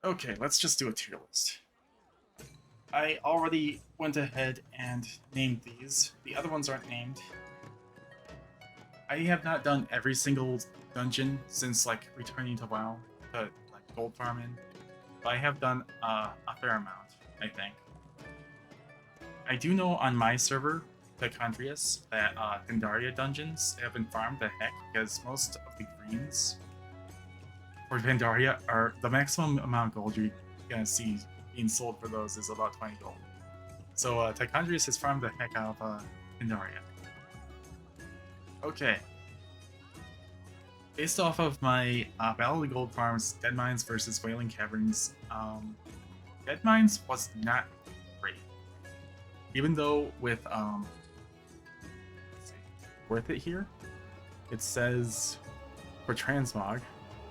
Okay, let's just do a tier list. I already went ahead and named these. The other ones aren't named. I have not done every single dungeon since like returning to WoW to like gold farming, but I have done a fair amount, I think. I do know on my server, the Chondrius, that Pandaria dungeons have been farmed to heck because most of the greens for Pandaria are the maximum amount of gold you're gonna see being sold for those is about 20 gold. So Tichondrius has farmed the heck out of Pandaria. Okay. Based off of my Battle of the Gold Farms, Dead Mines versus Wailing Caverns, Dead Mines was not great. Even though with let's see, worth it here, it says for transmog,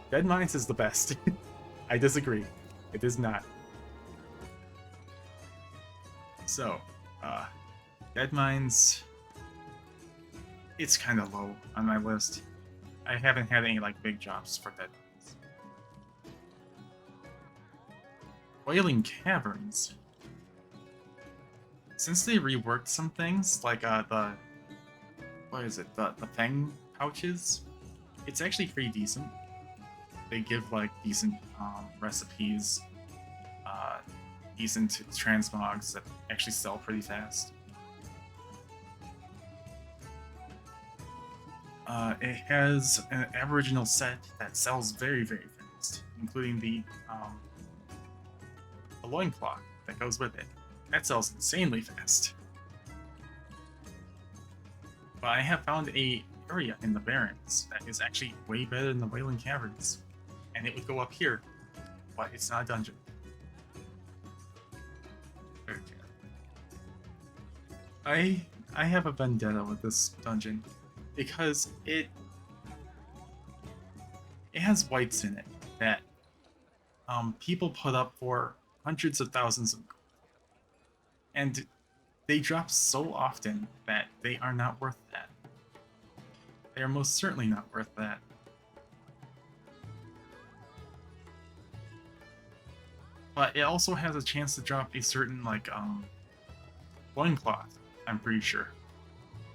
Dead Mines is the best. I disagree. It is not. So, Dead Mines, it's kind of low on my list. I haven't had any like big drops for Dead Mines. Wailing Caverns. Since they reworked some things, like the what is it, the Fang pouches, it's actually pretty decent. They give like decent recipes, decent transmogs that actually sell pretty fast. It has an Aboriginal set that sells very, very fast, including the loincloth that goes with it. That sells insanely fast. But I have found a area in the Barrens that is actually way better than the Wailing Caverns. And it would go up here, but it's not a dungeon. Okay. I have a vendetta with this dungeon because it has whites in it that people put up for hundreds of thousands of gold. And they drop so often that they are not worth that. They are most certainly not worth that. But it also has a chance to drop a certain like loincloth, I'm pretty sure.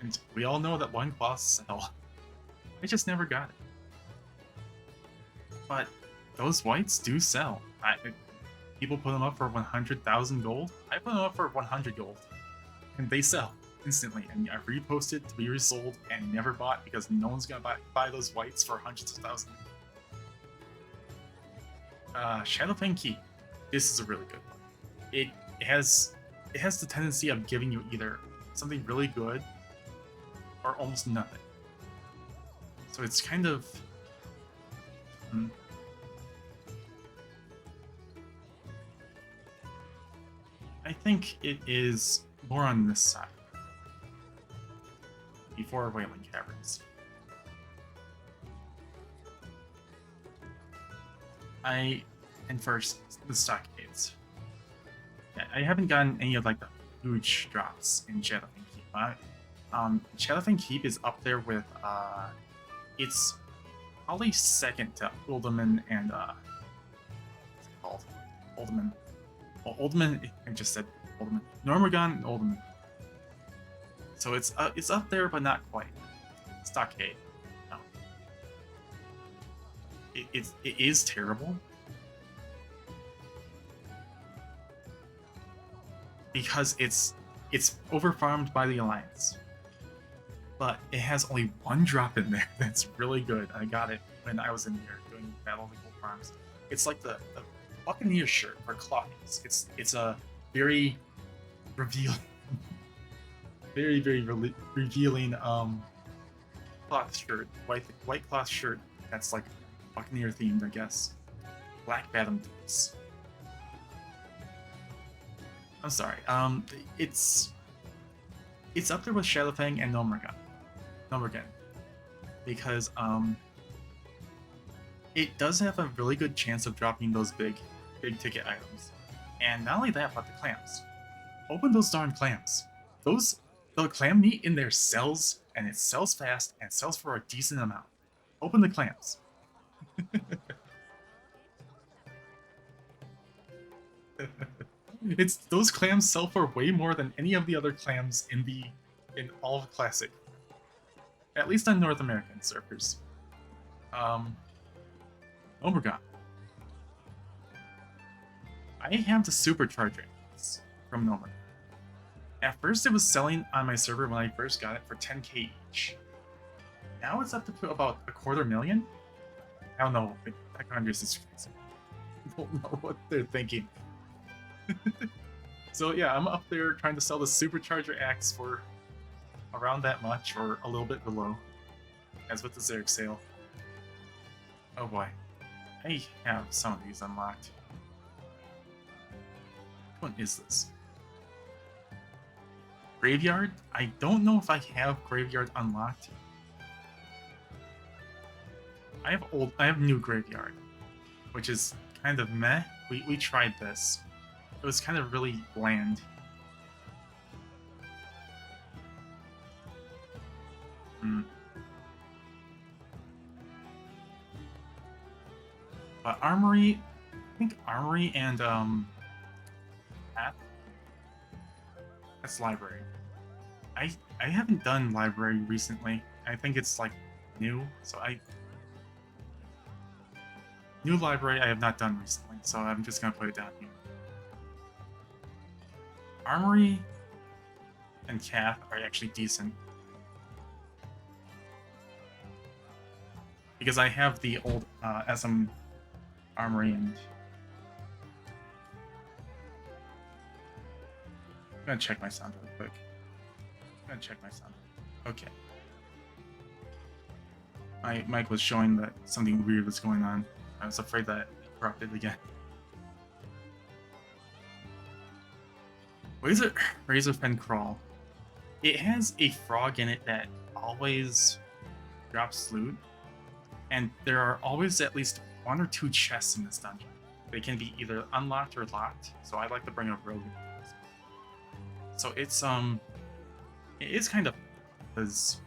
And we all know that loincloths sell. I just never got it. But those whites do sell. People put them up for 100,000 gold. I put them up for 100 gold. And they sell instantly. And I reposted to be resold and never bought because no one's gonna buy those whites for hundreds of thousands. Shadowfang Keep. This is a really good one. It has the tendency of giving you either something really good or almost nothing. So it's kind of I think it is more on this side before Wailing Caverns. And first, the stockades. Yeah, I haven't gotten any of like the huge drops in Shadowfang Keep. Shadowfang Keep is up there with it's probably second to Uldaman and what's it called? Uldaman. Well, Uldaman, I just said Uldaman. Normagon and Uldaman. So it's up there, but not quite. Stockade. No. It is terrible. Because it's overfarmed by the Alliance. But it has only one drop in there that's really good. I got it when I was in here doing Battle of the Gold Farms. It's like the Buccaneer shirt for clothings. It's a very revealing, very revealing cloth shirt, white cloth shirt that's like Buccaneer themed, I guess. Black Batum boots. I'm sorry. It's up there with Shadowfang and Gnomergan, because it does have a really good chance of dropping those big ticket items, and not only that, but the clams. Open those darn clams. The clam meat in there sells, and it sells fast, and sells for a decent amount. Open the clams. It's those clams sell for way more than any of the other clams in all of Classic. At least on North American servers. Oh my god. I have the supercharger from Nomad. At first it was selling on my server when I first got it for 10k each. Now it's up to about a $250,000. I don't know. Congress is crazy. I don't know what they're thinking. So yeah, I'm up there trying to sell the supercharger axe for around that much or a little bit below, as with the Zerrich sale. Oh boy, I have some of these unlocked. Which one is this? Graveyard? I don't know if I have Graveyard unlocked. I have new Graveyard, which is kind of meh. We tried this. It was kind of really bland. But Armory, I think Armory and that's Library. I haven't done Library recently. I think it's like new, so new Library I have not done recently, so I'm just gonna put it down here. Armory and Cath are actually decent. Because I have the old SM Armory and... I'm gonna check my sound really quick. Okay. My mic was showing that something weird was going on. I was afraid that it corrupted again. Razorfen Crawl. It has a frog in it that always drops loot, and there are always at least 1 or 2 chests in this dungeon. They can be either unlocked or locked, so I like to bring a rogue. So it is kind of, because,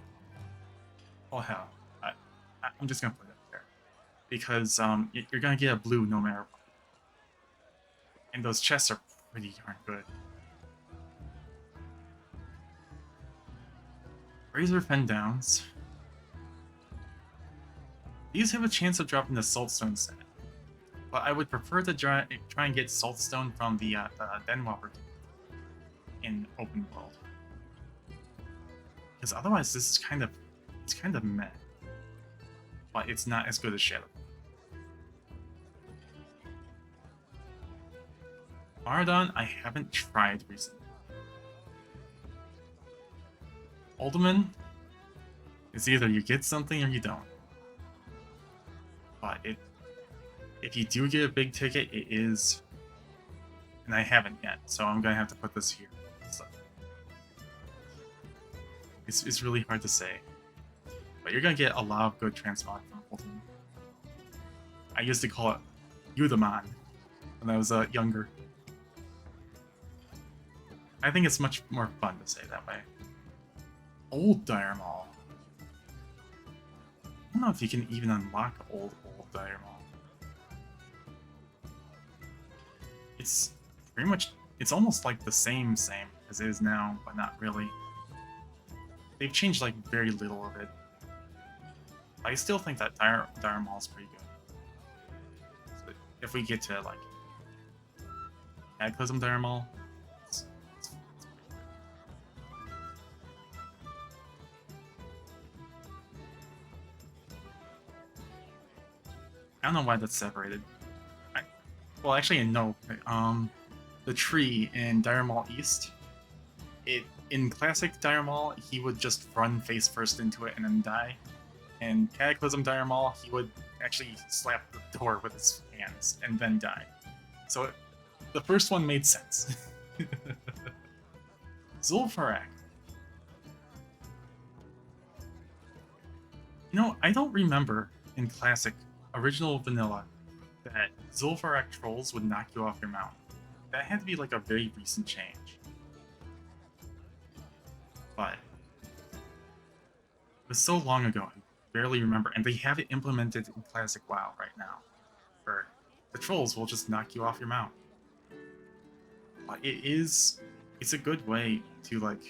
oh hell, I'm just gonna put it there, because you're gonna get a blue no matter what, and those chests are pretty darn good. Razorfen Downs. These have a chance of dropping the Saltstone set, but I would prefer to try and get Saltstone from the Denwalker in open world, because otherwise this is kind of meh. But it's not as good as Shadow. Maraudon I haven't tried recently. Alderman is either you get something or you don't. But if you do get a big ticket, it is, and I haven't yet, so I'm gonna have to put this here. So it's really hard to say, but you're gonna get a lot of good transmog from Alderman. I used to call it Eudaman when I was younger. I think it's much more fun to say that way. Old Dire Maul. I don't know if you can even unlock old Dire Maul. It's pretty much, it's almost like the same as it is now, but not really. They've changed like very little of it. I still think that Dire Maul is pretty good. So if we get to like Cataclysm Dire Maul, it's pretty good. I don't know why that's separated. Well, actually, no. The tree in Dire Maul East, in classic Dire Maul, he would just run face first into it and then die. In Cataclysm Dire Maul, he would actually slap the door with his hands and then die. So the first one made sense. Zul'Farrak. You know, I don't remember in classic original vanilla that Zul'Farrak trolls would knock you off your mount. That had to be like a very recent change. But it was so long ago, I barely remember, and they have it implemented in Classic WoW right now, where the trolls will just knock you off your mount. But it's a good way to like.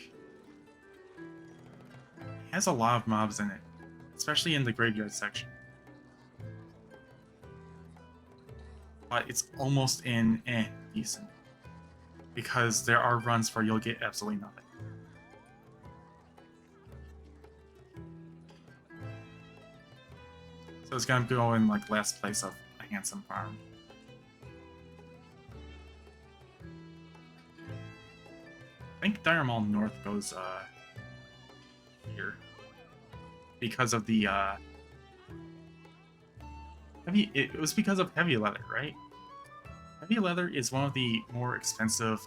It has a lot of mobs in it, especially in the graveyard section. But it's almost in decent because there are runs where you'll get absolutely nothing. So it's gonna go in like last place of a handsome farm. I think Dire Mall North goes here because of the heavy. It was because of heavy leather, right? Heavy leather is one of the more expensive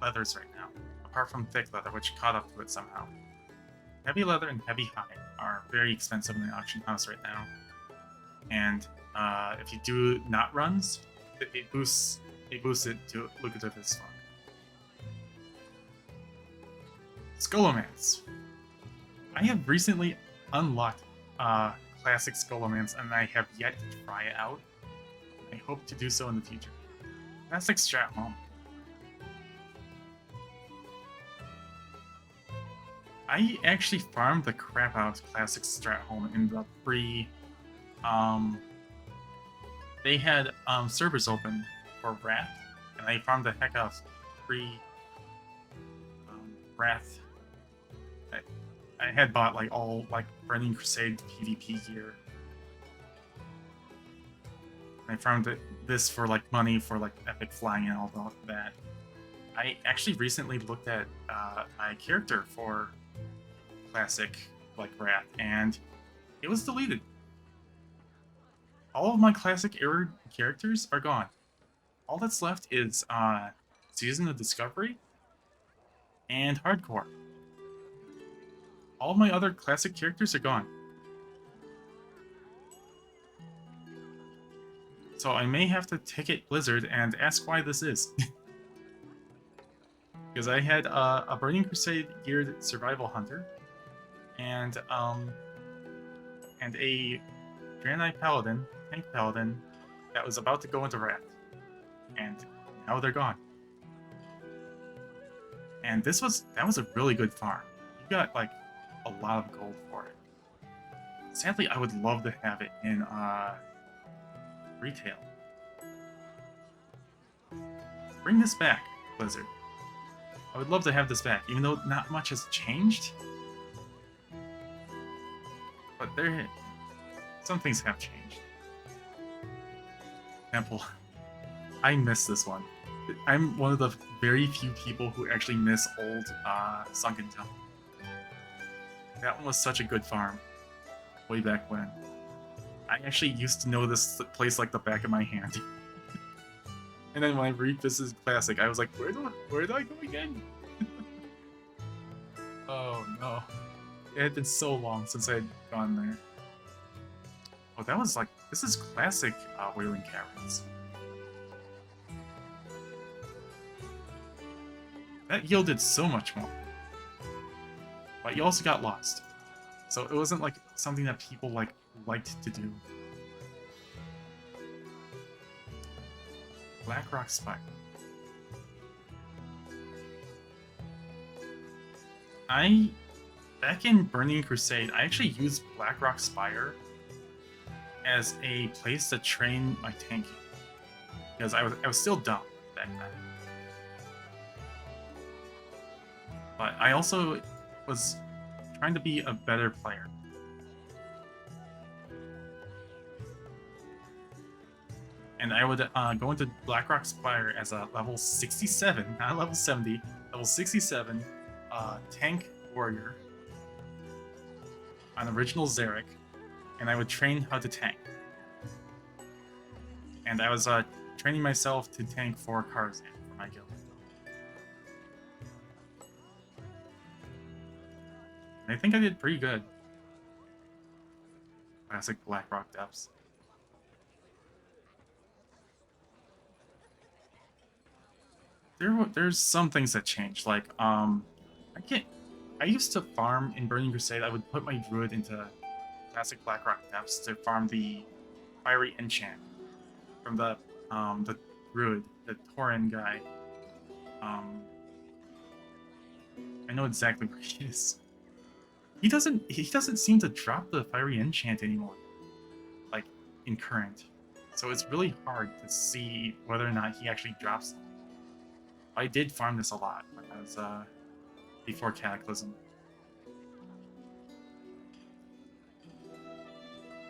leathers right now, apart from thick leather, which caught up to it somehow. Heavy leather and heavy hide are very expensive in the auction house right now, and if you do not runs, it boosts it to lucrative as fuck. Scholomance. I have recently unlocked classic Scholomance, and I have yet to try it out. I hope to do so in the future. Classic Strat Home. I actually farmed the crap out of Classic Strat Home in the pre. They had servers open for Wrath, and I farmed the heck out of pre Wrath. I had bought like all like Burning Crusade PvP gear. I farmed this for like money for like epic flying and all that. I actually recently looked at my character for classic like Wrath, and it was deleted. All of my classic era characters are gone. All that's left is Season of Discovery and Hardcore. All of my other classic characters are gone. So I may have to ticket Blizzard and ask why this is. Because I had a Burning Crusade geared Survival Hunter and a Draenei Paladin, Tank Paladin, that was about to go into Wrath. And now they're gone. And that was a really good farm. You got like a lot of gold for it. Sadly, I would love to have it in retail. Bring this back, Blizzard. I would love to have this back, even though not much has changed. But some things have changed. Example, I miss this one. I'm one of the very few people who actually miss old Sunken Temple. That one was such a good farm, way back when. I actually used to know this place like the back of my hand. And then when I revisited Classic, I was like, where do I go again? Oh no. It had been so long since I had gone there. Oh, that was like, this is classic Wailing Caverns. That yielded so much more. But you also got lost. So it wasn't like something that people liked to do. Blackrock Spire. Back in Burning Crusade, I actually used Blackrock Spire as a place to train my tanking. Because I was still dumb back then. But I also was trying to be a better player. And I would go into Blackrock Spire as a level 67, not level 70, level 67 tank warrior on original Zerrich, and I would train how to tank. And I was training myself to tank for Karzhan for my guild. And I think I did pretty good. Classic Blackrock depths. There's some things that changed, like I used to farm in Burning Crusade. I would put my druid into classic Blackrock depths to farm the fiery enchant from the druid, the Tauren guy. I know exactly where he is. He doesn't seem to drop the fiery enchant anymore, like in current. So it's really hard to see whether or not he actually drops them. I did farm this a lot when I was before Cataclysm.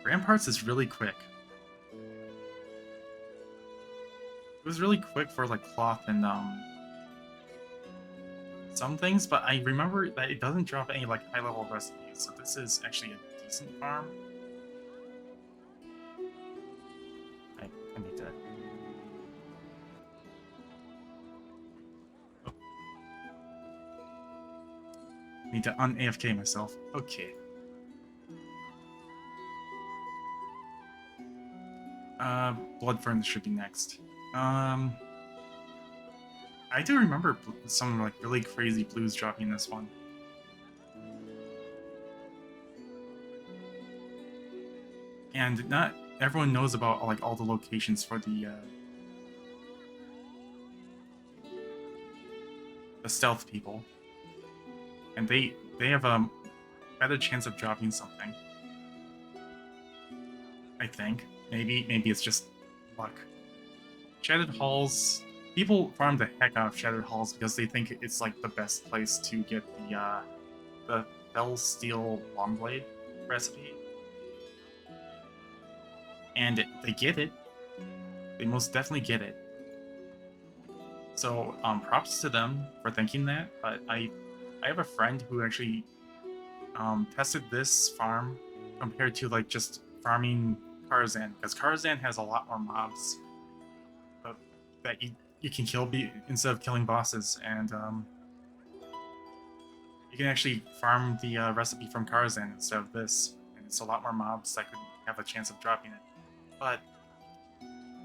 Ramparts is really quick. It was really quick for like cloth and some things, but I remember that it doesn't drop any like high level recipes, so this is actually a decent farm. I need to. Oh. Need to un-AFK myself. Okay. Blood Ferns should be next. I do remember some like really crazy blues dropping this one. And not everyone knows about like all the locations for the stealth people, and they have a better chance of dropping something. I think maybe it's just luck. Shattered Halls. People farm the heck out of Shattered Halls because they think it's like the best place to get the Fell Steel Longblade recipe. And they get it. They most definitely get it. So props to them for thinking that. But I have a friend who actually tested this farm compared to like just farming Karazhan, because Karazhan has a lot more mobs that you can kill instead of killing bosses, and you can actually farm the recipe from Karazhan instead of this, and it's a lot more mobs that could have a chance of dropping it. But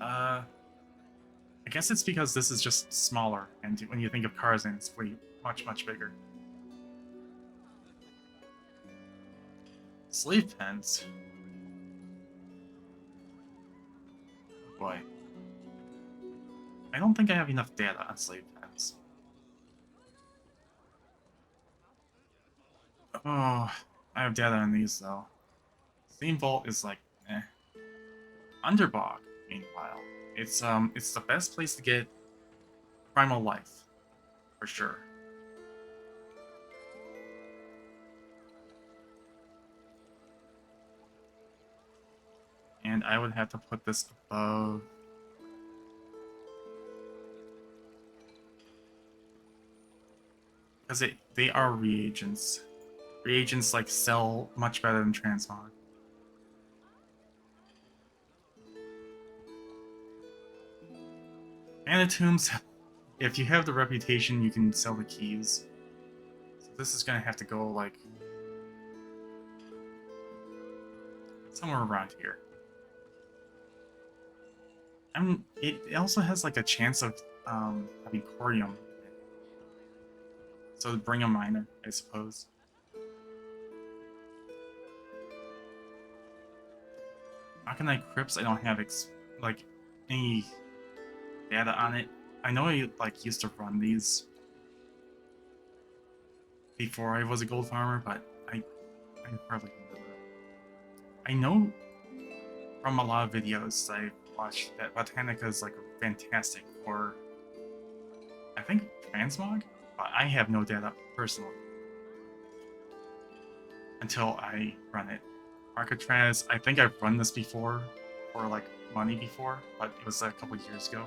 I guess it's because this is just smaller, and when you think of Karazhan, it's way much bigger. Slave pens. Oh boy. I don't think I have enough data on slave pens. Oh, I have data on these though. Steam Vault is like, eh. Underbog, meanwhile, it's the best place to get Primal Life, for sure. And I would have to put this above. Because they are reagents. Reagents like sell much better than transmog. Anatombs, if you have the reputation, you can sell the keys. So this is gonna have to go like somewhere around here. It also has like a chance of having corium. So bring a miner, I suppose. Arcanite Crypts, I don't have like any data on it. I know I like used to run these before I was a gold farmer, but I hardly remember. I know from a lot of videos I've watched that Botanica is like fantastic for, I think, transmog, but I have no data personally until I run it. Arcatraz, I think I've run this before for like money before, but it was a couple years ago.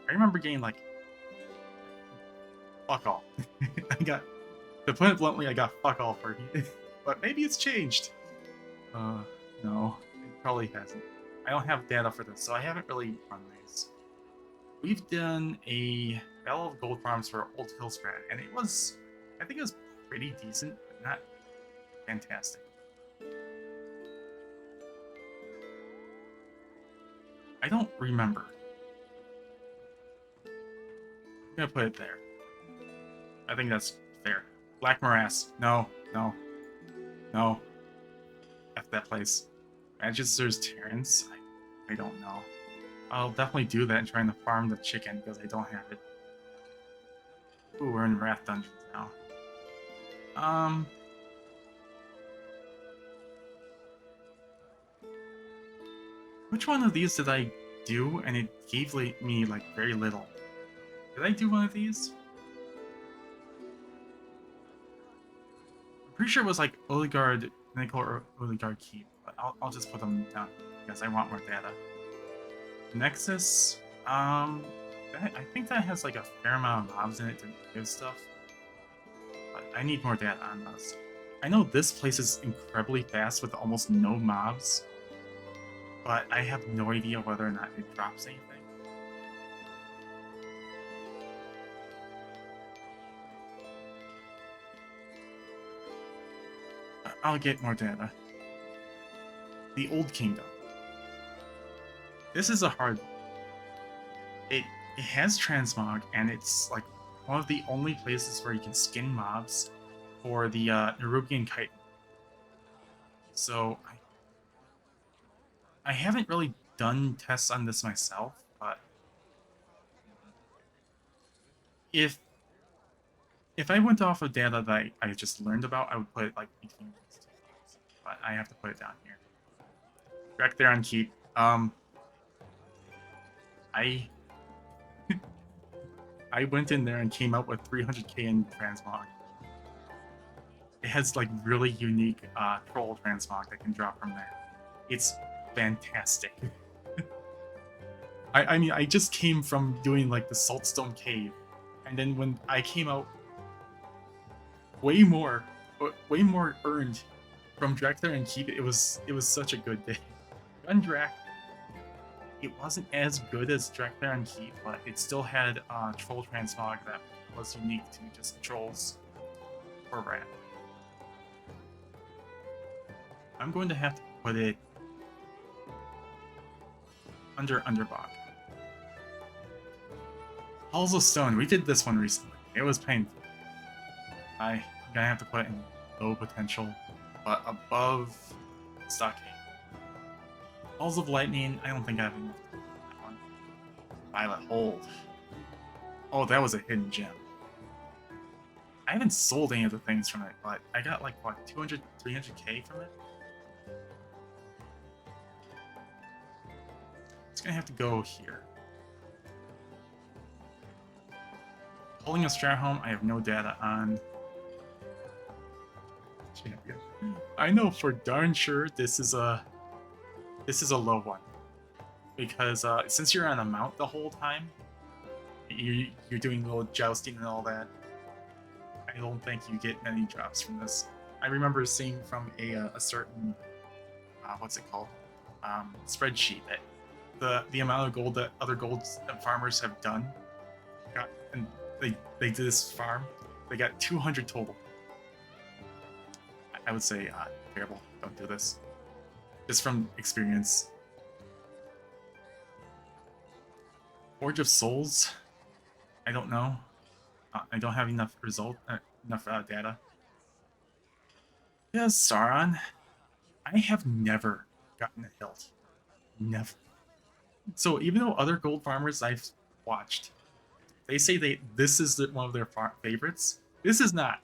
I remember getting like fuck all. I got, to put it bluntly, I got fuck all for it. But maybe it's changed. No, it probably hasn't. I don't have data for this, so I haven't really run these. We've done a Battle of Gold Farms for Old Hillsgrad, and it was, I think it was pretty decent, but not fantastic. I don't remember. I'm gonna put it there. I think that's fair. Black Morass. No. F that place. Magister's Terrence? I don't know. I'll definitely do that and trying to farm the chicken because I don't have it. Ooh, we're in Wrath Dungeons now. Um... Which one of these did I do and it gave me like very little? Did I do one of these? I'm pretty sure it was like Oligard Nickel or Oligard Keep, but I'll just put them down because I want more data. Nexus, I think that has like a fair amount of mobs in it to give stuff, but I need more data on those. I know this place is incredibly fast with almost no mobs, but I have no idea whether or not it drops anything. I'll get more data. The Old Kingdom. This is a hard one. It has transmog, and it's like one of the only places where you can skin mobs for the Nerubian Kite. So I haven't really done tests on this myself, but if I went off of data that I just learned about, I would put it like between these two things. But I have to put it down here. Back there on Keep. I went in there and came out with 300k in transmog. It has like really unique troll transmog that can drop from there. It's fantastic. I mean, I just came from doing like the Saltstone Cave, and then when I came out, way more earned from Drekthar and Keep. It was such a good day. Gundrak, it wasn't as good as Drekthar and Keep, but it still had troll transmog that was unique to just trolls or rat. I'm going to have to put it under Underbog. Halls of Stone, we did this one recently. It was painful. I'm gonna have to put in low potential, but above Stockade. Halls of Lightning, I don't think I have enough to put that one. Violet Hold. Oh, that was a hidden gem. I haven't sold any of the things from it, but I got like, what, 200, 300k from it? It's gonna have to go here. Holding a Strahome, I have no data on. Champion. I know for darn sure this is a low one, because since you're on a mount the whole time, you're doing little jousting and all that. I don't think you get many drops from this. I remember seeing from a certain what's it called, spreadsheet that the amount of gold that other gold farmers have done and they did this farm, they got 200 total. I would say terrible, don't do this, just from experience. Forge of Souls, I don't know. I don't have enough data. Yeah, Sauron, I have never gotten a hilt. Never. So even though other gold farmers I've watched, they say this is one of their favorites, this is not.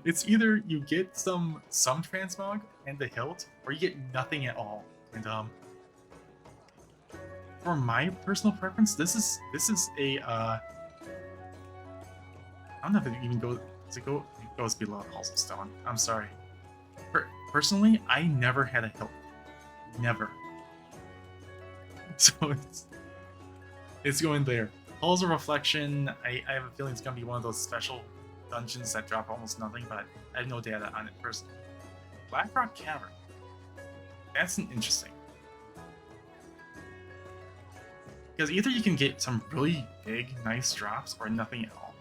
It's either you get some transmog and the hilt, or you get nothing at all. And for my personal preference, this is a I don't know if it even goes. Does it go? It goes below Halls of Stone. I'm sorry. Personally, I never had a hilt. Never. So it's going there. Halls of Reflection, I have a feeling it's going to be one of those special dungeons that drop almost nothing, but I have no data on it personally. Blackrock Cavern. That's an interesting. Because either you can get some really big, nice drops, or nothing at all.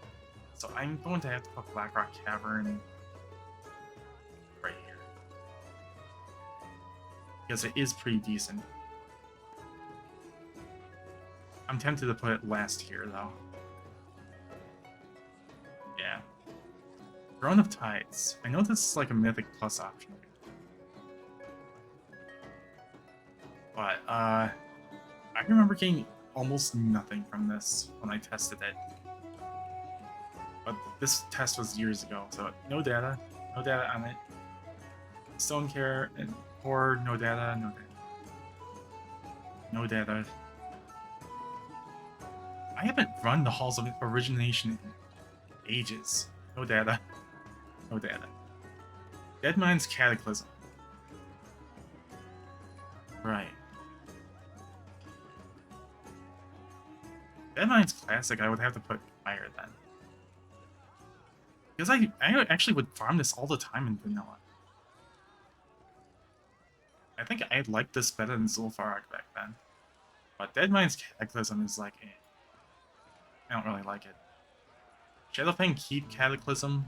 So I'm going to have to put Blackrock Cavern right here. Because it is pretty decent. I'm tempted to put it last here, though. Yeah. Throne of Tides. I know this is like a Mythic Plus option. But, I remember getting almost nothing from this when I tested it. But this test was years ago, so no data on it. Stone care and core, no data, no data. No data. I haven't run the Halls of Origination in ages. No data. No data. Deadmine's Cataclysm. Right. Deadmine's Classic, I would have to put higher then. Because I actually would farm this all the time in vanilla. I think I liked this better than Zul'Farrak back then. But Deadmine's Cataclysm is like, eh. I don't really like it. Shadowfang Keep Cataclysm.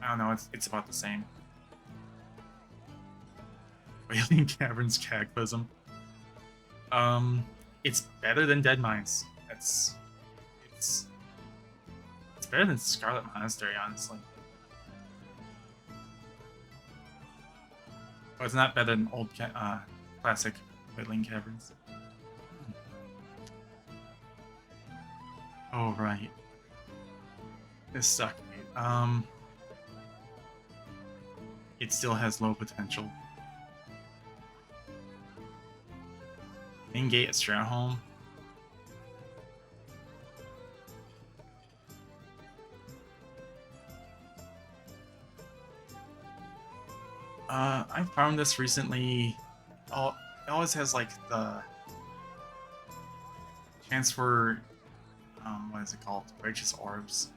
I don't know, it's about the same. Wailing Caverns Cataclysm. It's better than Deadmines. It's better than Scarlet Monastery, honestly. But it's not better than old classic Wailing Caverns. Oh right. This sucked. It still has low potential. Ingate at Strandholm. I found this recently. Oh, it always has like the chance for what is it called? Righteous Orbs.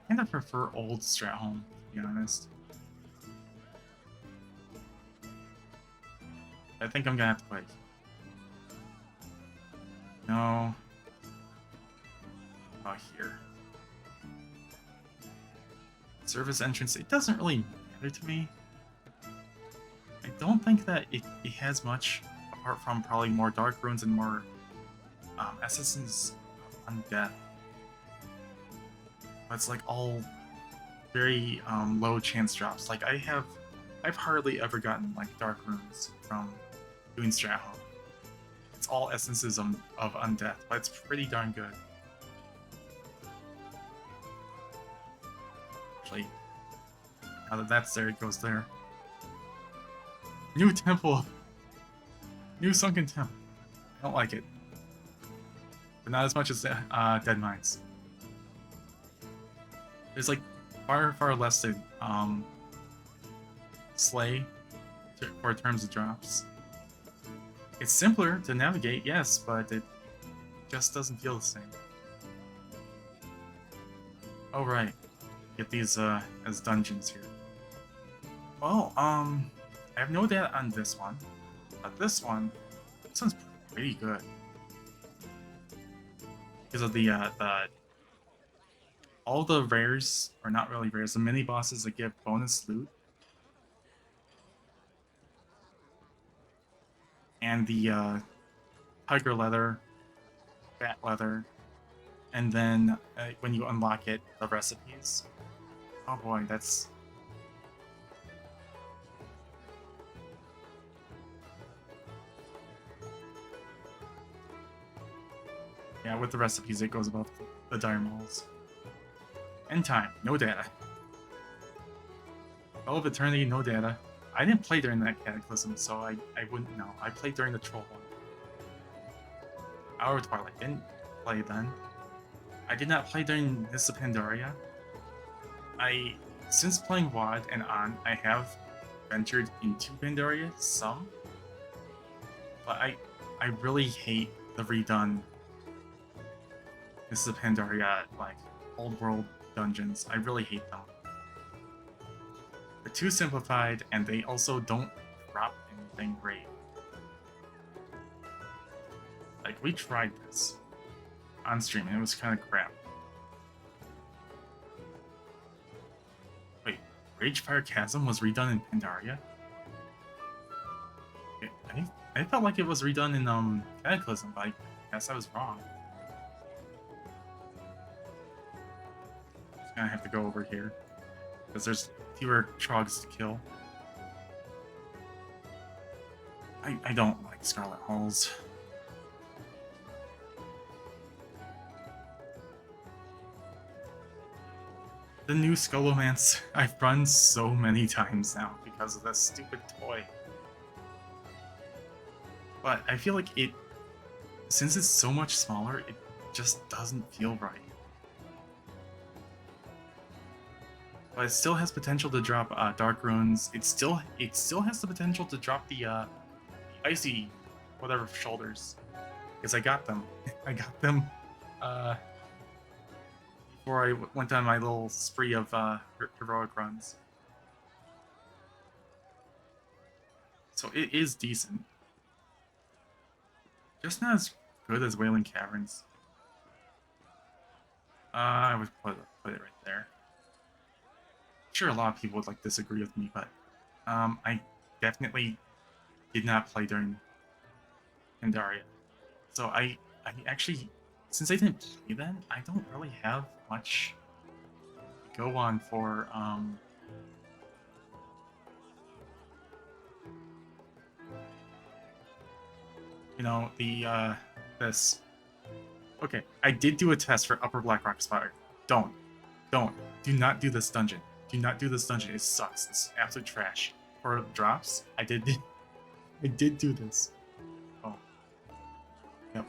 I kind of prefer old Stratholme, to be honest. I think I'm gonna have to wait. No. Oh, here. Service entrance, it doesn't really matter to me. I don't think that it has much, apart from probably more Dark Runes and more Essence of Undeath. But it's like all very low chance drops. Like I've hardly ever gotten like Dark Runes from doing Stratholme. It's all essences of Undeath, but it's pretty darn good. Actually, now that that's there, it goes there. New temple! New sunken temple. I don't like it. But not as much as Deadmines. There's like far less to slay for terms of drops. It's simpler to navigate, yes, but it just doesn't feel the same. Oh right, get these as dungeons here. Well, I have no data on this one, but this one's pretty good because of the all the rares, or not really rares, the mini bosses that give bonus loot. And the tiger leather, bat leather, and then when you unlock it, the recipes. Oh boy, that's... Yeah, with the recipes it goes above the dire malls. End time, no data. All of Eternity, no data. I didn't play during that Cataclysm, so I wouldn't know. I played during the Troll one. Hour of Twilight, didn't play then. I did not play during Mists of Pandaria. Since playing WoD and on, I have ventured into Pandaria some, but I really hate the redone Mists of Pandaria, like, old world dungeons. I really hate them. They're too simplified, and they also don't drop anything great. Like, we tried this on stream, and it was kind of crap. Wait, Ragefire Chasm was redone in Pandaria? I felt like it was redone in Cataclysm, but I guess I was wrong. Just gonna have to go over here, because there's fewer trogs to kill. I don't like Scarlet Halls. The new Skolomance I've run so many times now because of this stupid toy. But I feel like since it's so much smaller, it just doesn't feel right. But it still has potential to drop Dark Runes. It still has the potential to drop the icy whatever shoulders. Because I got them. I got them before I went on my little spree of heroic runs. So it is decent. Just not as good as Wailing Caverns. I would put it right there. Sure, a lot of people would like disagree with me, but I definitely did not play during Pandaria. So I actually, since I didn't play then, I don't really have much to go on for you know, the this. Okay, I did do a test for Upper Blackrock Spire. Don't, do not do this dungeon. Do not do this dungeon. It sucks. It's absolute trash. For drops, I did do this. Oh, yep.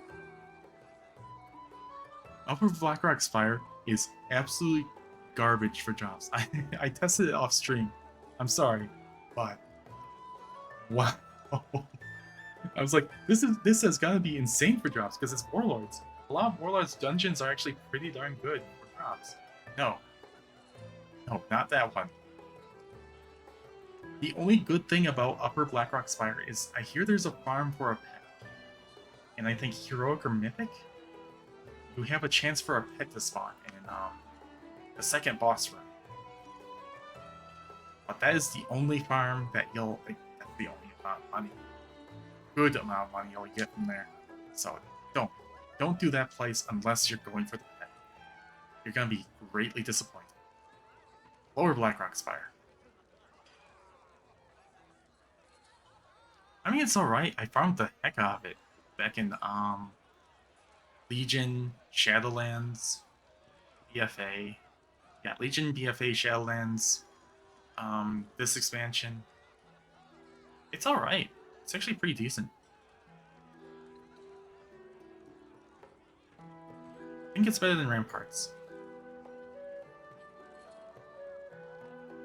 Upper Blackrock Spire is absolutely garbage for drops. I tested it off stream. I'm sorry, but wow. I was like, this has got to be insane for drops because it's Warlords. A lot of Warlords dungeons are actually pretty darn good for drops. No, not that one. The only good thing about Upper Blackrock Spire is I hear there's a farm for a pet. And I think Heroic or Mythic, you have a chance for a pet to spawn in the second boss run. But that is the only farm that you'll, like, that's the only amount of money. Good amount of money you'll get from there. So don't do that place unless you're going for the pet. You're gonna be greatly disappointed. Lower Blackrock Spire. I mean, it's alright. I farmed the heck out of it back in Legion, Shadowlands, BFA. Yeah, Legion, BFA, Shadowlands. This expansion. It's alright. It's actually pretty decent. I think it's better than Ramparts.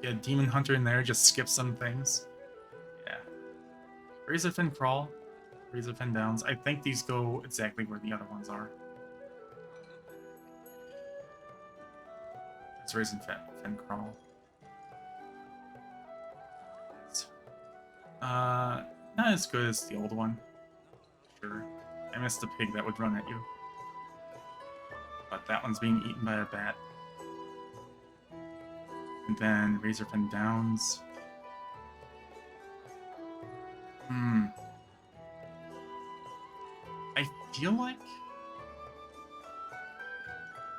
Yeah, Demon Hunter in there just skips some things. Yeah. Razorfin Crawl, Razorfin Downs. I think these go exactly where the other ones are. It's Razorfin Crawl. Not as good as the old one. Sure. I missed the pig that would run at you. But that one's being eaten by a bat. And then Razorfin Downs. I feel like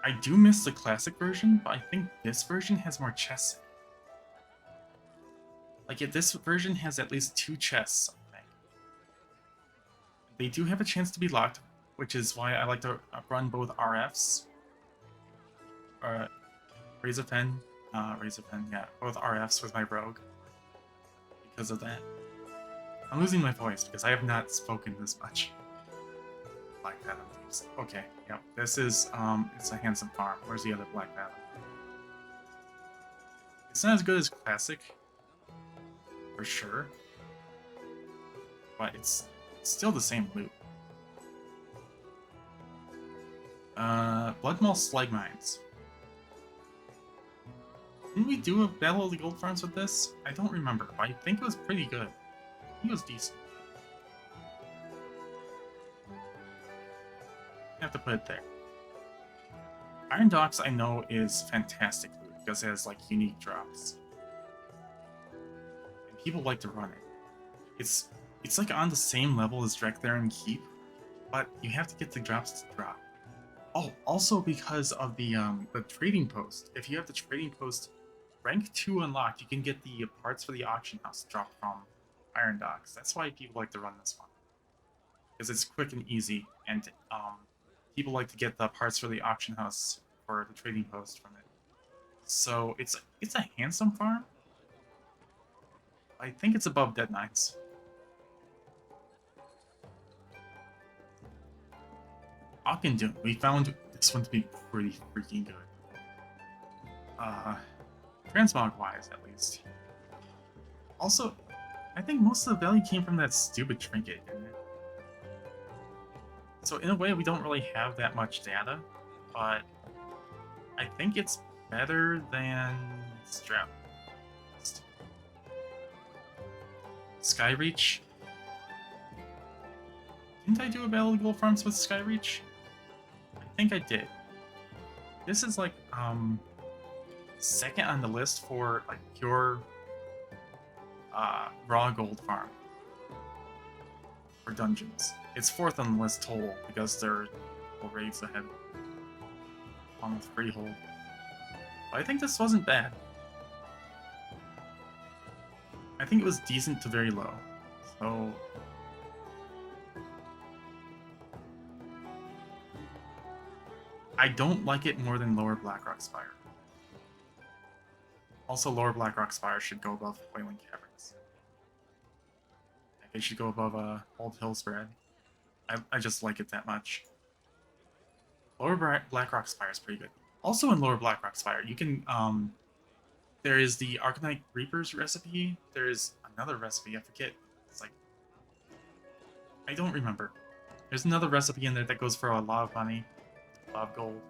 I do miss the classic version, but I think this version has more chests. Like, this version has at least 2 chests, I think. They do have a chance to be locked, which is why I like to run both RFs. Razorfin, yeah, both RFs with my rogue. Because of that. I'm losing my voice because I have not spoken this much. Black Phantom Thieves. Okay, yep. This is, it's a handsome farm. Where's the other Black Phantom? It's not as good as Classic. For sure. But it's still the same loot. Bloodmaw Slag Mines. Didn't we do a Battle of the Gold Farms with this? I don't remember, but I think it was pretty good. I think it was decent. I have to put it there. Iron Docks I know is fantastic loot because it has like unique drops. And people like to run it. It's like on the same level as Drektharen Keep, but you have to get the drops to drop. Oh, also because of the trading post. If you have the trading post rank 2 unlocked, you can get the parts for the auction house dropped from Iron Docks. That's why people like to run this one. Because it's quick and easy, and people like to get the parts for the auction house for the trading post from it. So it's a handsome farm. I think it's above Dead Nines. Ockendune, we found this one to be pretty freaking good. Transmog wise, at least. Also, I think most of the value came from that stupid trinket, didn't it? So in a way, we don't really have that much data, but I think it's better than Strap. Skyreach. Didn't I do available farms with Skyreach? I think I did. This is like second on the list for like pure raw gold farm for dungeons. It's fourth on the list total because there are raids ahead on with Freehold. But I think this wasn't bad. I think it was decent to very low. So I don't like it more than Lower Blackrock Spire. Also, Lower Blackrock Spire should go above Wailing Caverns. It should go above Old Hill Spread. I just like it that much. Lower Blackrock Spire is pretty good. Also in Lower Blackrock Spire, you can there is the Arcanite Reapers recipe. There's another recipe, I forget. It's like I don't remember. There's another recipe in there that goes for a lot of money, a lot of gold.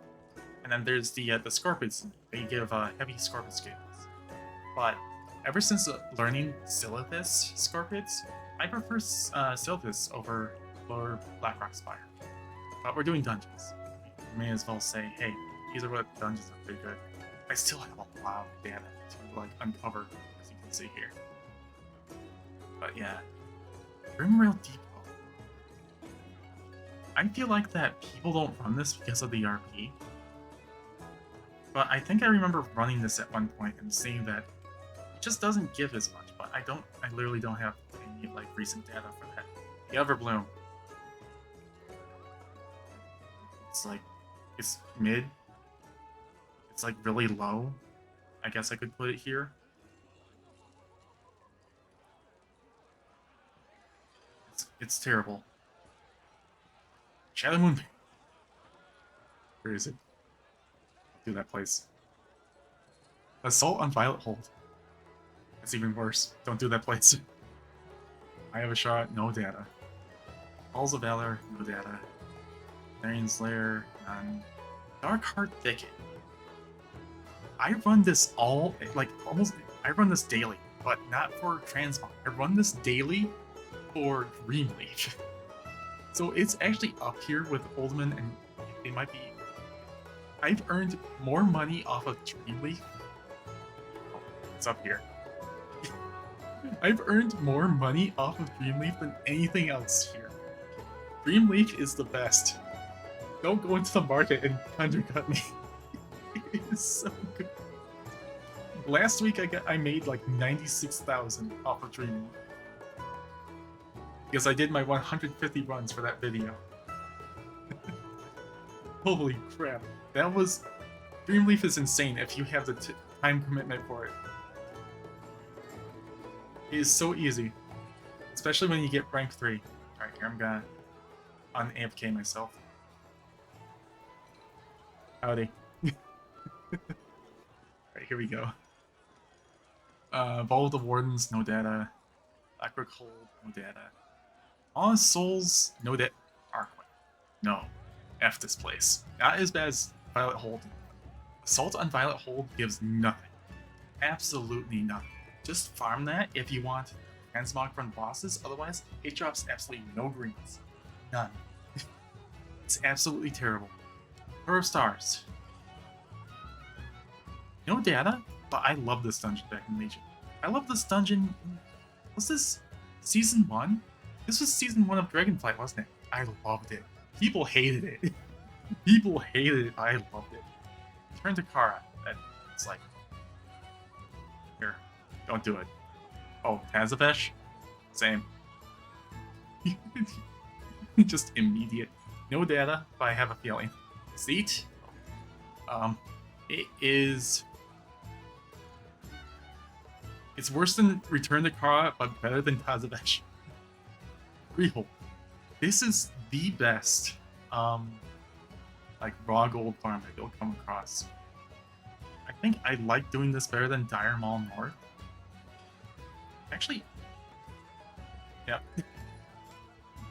And then there's the Scorpids. They give heavy Scorpid scales. But ever since learning Silithus Scorpids, I prefer Silithus over Lower Blackrock Spire. But we're doing dungeons. We may as well say, hey, these are what dungeons are pretty good. I still have a lot of data to like uncover, as you can see here. But yeah, Rimrail Depot. I feel like that people don't run this because of the RP. But I think I remember running this at one point and seeing that it just doesn't give as much. But I literally don't have any like recent data for that. The Everbloom. It's like, it's mid. It's like really low. I guess I could put it here. It's terrible. Shadow Moon. Where is it? Do that place. Assault on Violet Hold. That's even worse. Don't do that place. I have a shot, no data. Halls of Valor, no data. Therian's Lair, none. Dark Heart Thicket. I run this I run this daily, but not for Transmog. I run this daily for Dreamleaf. So it's actually up here with Oldman, and it might be. I've earned more money off of Dreamleaf. Oh, it's up here. I've earned more money off of Dreamleaf than anything else here. Dreamleaf is the best. Don't go into the market and undercut me. It is so good. Last week I made like 96,000 off of Dreamleaf. Because I did my 150 runs for that video. Holy crap. That was... Dreamleaf is insane if you have the time commitment for it. It is so easy. Especially when you get rank 3. Alright, here I'm gonna un-AFK myself. Howdy. Alright, here we go. Ball of the Wardens, no data. Blackrock Hold, no data. Honest Souls, no data. Arclight. No. F this place. Not as bad as Violet Hold. Assault on Violet Hold gives nothing. Absolutely nothing. Just farm that if you want Transmog run bosses, otherwise it drops absolutely no greens. None. It's absolutely terrible. Her of Stars. No data, but I love this dungeon back in Legion. I love this dungeon. Was this Season 1? This was Season 1 of Dragonflight, wasn't it? I loved it. People hated it. People hated it, but I loved it. Turn to Kara. It's like... Here. Don't do it. Oh, Tazavesh? Same. Just immediate. No data, but I have a feeling. Seat? It is It's worse than Return to Kara, but better than Tazabesh. Freehold. This is the best, like raw gold farm that you'll come across. I think I like doing this better than Dire Mall North. Actually, yeah.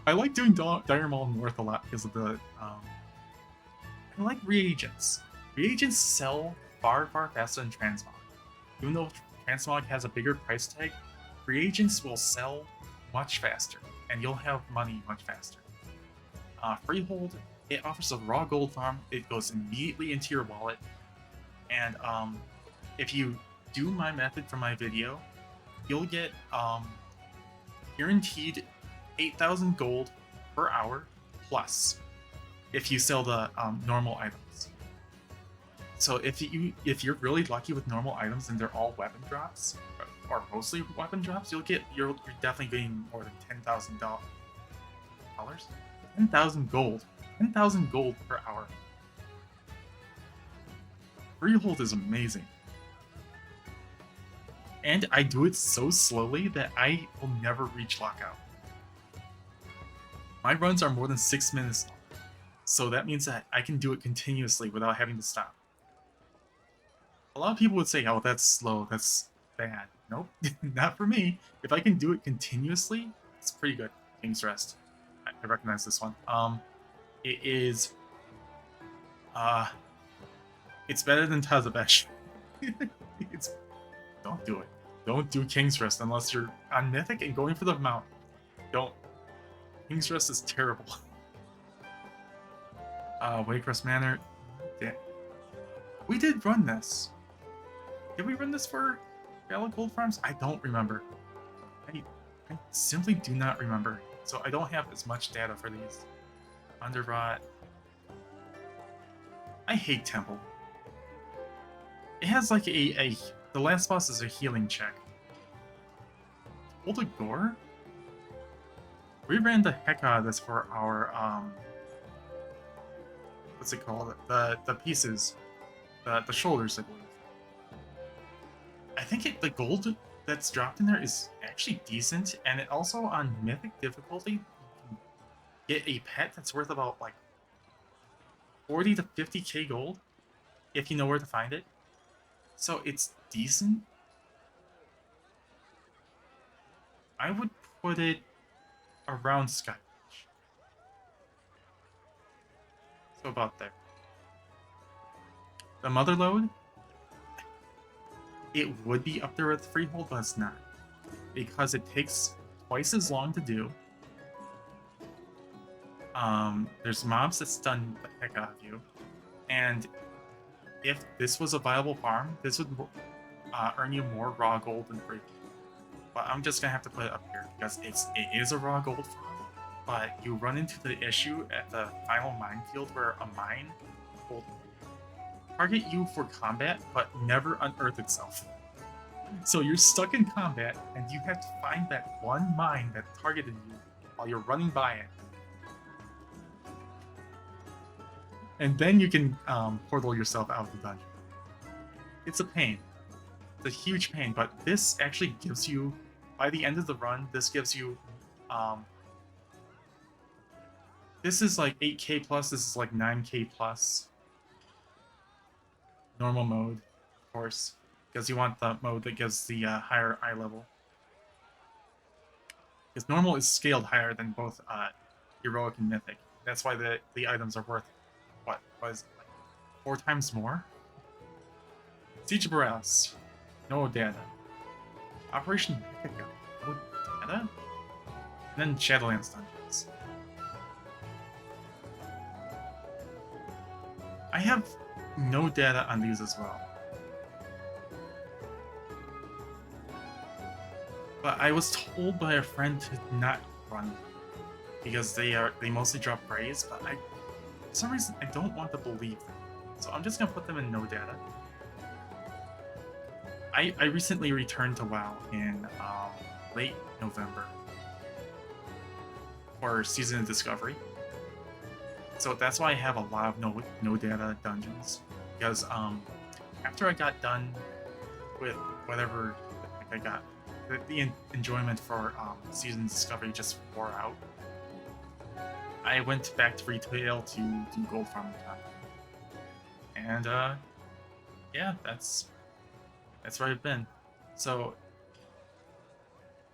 I like doing Dire Mall North a lot because of the, I like reagents. Reagents sell far faster than transmog. Even though transmog has a bigger price tag, reagents will sell much faster, and you'll have money much faster. Freehold, it offers a raw gold farm. It goes immediately into your wallet, and if you do my method from my video, you'll get guaranteed 8,000 gold per hour plus if you sell the normal items. So if you're really lucky with normal items and they're all weapon drops, or mostly weapon drops, you're definitely getting more than $10,000. 10,000 gold. 10,000 gold per hour. Freehold is amazing. And I do it so slowly that I will never reach lockout. My runs are more than 6 minutes long, so that means that I can do it continuously without having to stop. A lot of people would say, oh, that's slow, that's bad. Nope, not for me. If I can do it continuously, it's pretty good. King's Rest. I recognize this one. It is... it's better than Tazabesh. Don't do it. Don't do King's Rest unless you're on Mythic and going for the mount. Don't. King's Rest is terrible. Waycrest Manor. Damn. We did run this. Did we run this for Valid Gold Farms? I don't remember. I simply do not remember. So I don't have as much data for these. Underrot. I hate Temple. It has like the last boss is a healing check. Hold a Gore? We ran the heck out of this for our what's it called? The pieces. The shoulders, I believe. I think the gold that's dropped in there is actually decent, and it also on Mythic difficulty, you can get a pet that's worth about like 40 to 50k gold if you know where to find it. So it's decent. I would put it around Skybridge. So about there. The Motherlode, it would be up there with Freehold, but it's not. Because it takes twice as long to do. There's mobs that stun the heck out of you. And if this was a viable farm, this would earn you more raw gold than Freehold. But I'm just gonna have to put it up here because it is a raw gold farm, but you run into the issue at the final minefield where a mine will target you for combat, but never unearth itself. So you're stuck in combat, and you have to find that one mine that targeted you while you're running by it. And then you can portal yourself out of the dungeon. It's a pain. It's a huge pain, but this actually gives you, by the end of the run, this gives you, this is like 8k plus, this is like 9k plus. Normal mode, of course, because you want the mode that gives the higher eye level. Because normal is scaled higher than both heroic and mythic. That's why the items are worth, what was it, like 4 times more? Siege of Borealis. No data. Operation Mythica. No data? And then Shadowlands Dungeons. I have no data on these as well. But I was told by a friend to not run them because they mostly drop praise, but for some reason I don't want to believe them. So I'm just gonna put them in no data. I recently returned to WoW in late November for Season of Discovery. So that's why I have a lot of no data dungeons. Because after I got done with whatever the heck I got the enjoyment for season discovery just wore out. I went back to retail to do gold farming content, and yeah, that's where I've been. So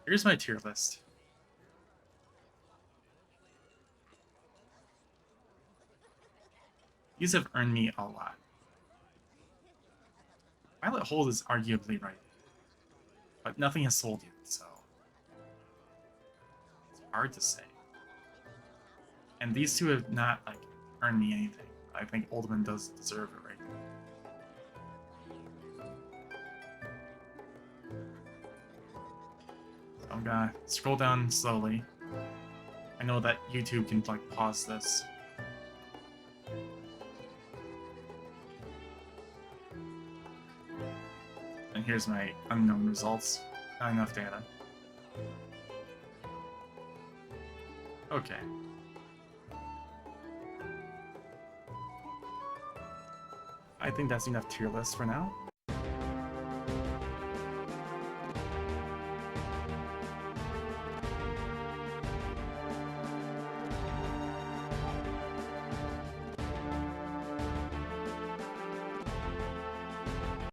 here's my tier list. These have earned me a lot. Violet Hold is arguably right, but nothing has sold yet, so it's hard to say. And these two have not like earned me anything. I think Oldman does deserve it right now. So I'm gonna scroll down slowly. I know that YouTube can like pause this. And here's my unknown results. Not enough data. Okay. I think that's enough tier list for now.